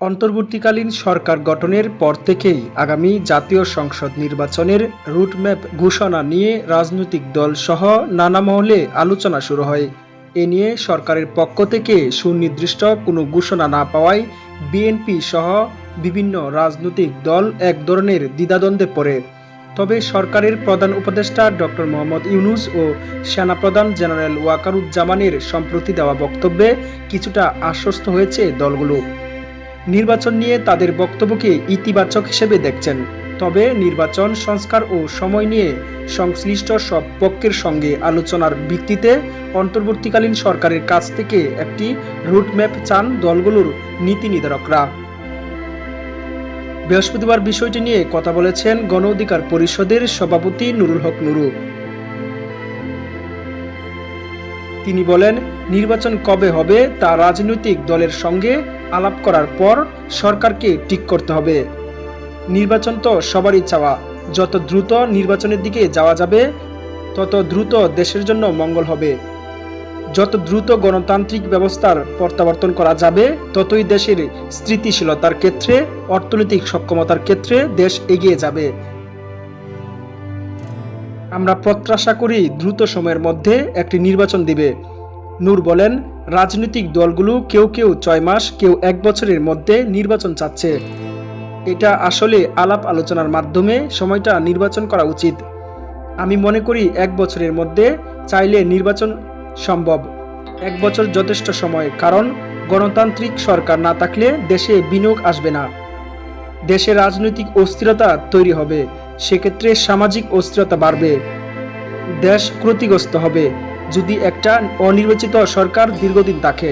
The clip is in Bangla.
অন্তর্বর্তীকালীন সরকার গঠনের পর থেকেই আগামী জাতীয় সংসদ নির্বাচনের রুটম্যাপ ঘোষণা নিয়ে রাজনৈতিক দলসহ নানা মহলে আলোচনা শুরু হয়। এ নিয়ে সরকারের পক্ষ থেকে সুনির্দিষ্ট কোনো ঘোষণা না পাওয়ায় বিএনপি সহ বিভিন্ন রাজনৈতিক দল এক ধরনের দ্বিধাদ্বন্দ্বে পড়ে। তবে সরকারের প্রধান উপদেষ্টা ডক্টর মোহাম্মদ ইউনূস ও সেনাপ্রধান জেনারেল ওয়াকারুজ্জামানের সম্প্রতি দেওয়া বক্তব্যে কিছুটা আশ্বস্ত হয়েছে দলগুলো। নির্বাচন নিয়ে তাদের বক্তব্যকে ইতিবাচক হিসেবে দেখছেন। তবে নির্বাচন সংস্কার ও সময় নিয়ে সংশ্লিষ্ট সব পক্ষের সঙ্গে আলোচনার ভিত্তিতে অন্তর্বর্তীকালীন সরকারের কাছ থেকে একটি রুটম্যাপ চান দলগুলোর নীতি নির্ধারকরা। বৃহস্পতিবার বিষয়টি নিয়ে কথা বলেছেন গণ অধিকার পরিষদের সভাপতি নুরুল হক নুরু। তিনি বলেন, নির্বাচন কবে হবে তা রাজনৈতিক দলের সঙ্গে আলাপ করার পর সরকারকে ঠিক করতে হবে। নির্বাচন তো সবারই চাওয়া, যত দ্রুত নির্বাচনের দিকে যাওয়া যাবে তত দ্রুত দেশের জন্য মঙ্গল হবে। যত দ্রুত গণতান্ত্রিক ব্যবস্থার প্রত্যাবর্তন করা যাবে ততই দেশের স্থিতিশীলতার ক্ষেত্রে, অর্থনৈতিক সক্ষমতার ক্ষেত্রে দেশ এগিয়ে যাবে। আমরা প্রত্যাশা করি দ্রুত সময়ের মধ্যে একটি নির্বাচন দিবে। নূর বলেন, রাজনৈতিক দলগুলো কেউ 6 মাস, কেউ 1 বছরের মধ্যে নির্বাচন চাচ্ছে। এটা আসলে আলাপ আলোচনার মাধ্যমে সময়টা নির্বাচন করা উচিত। আমি মনে করি 1 বছরের মধ্যে চাইলে নির্বাচন সম্ভব। 1 বছর যথেষ্ট সময়, কারণ গণতান্ত্রিক সরকার না থাকলে দেশে বিনিয়োগ আসবে না, দেশে রাজনৈতিক অস্থিরতা তৈরি হবে, সেক্ষেত্রে সামাজিক অস্থিরতা বাড়বে, দেশ ক্ষতিগ্রস্ত হবে যদি একটা অনির্বাচিত সরকার দীর্ঘদিন থাকে।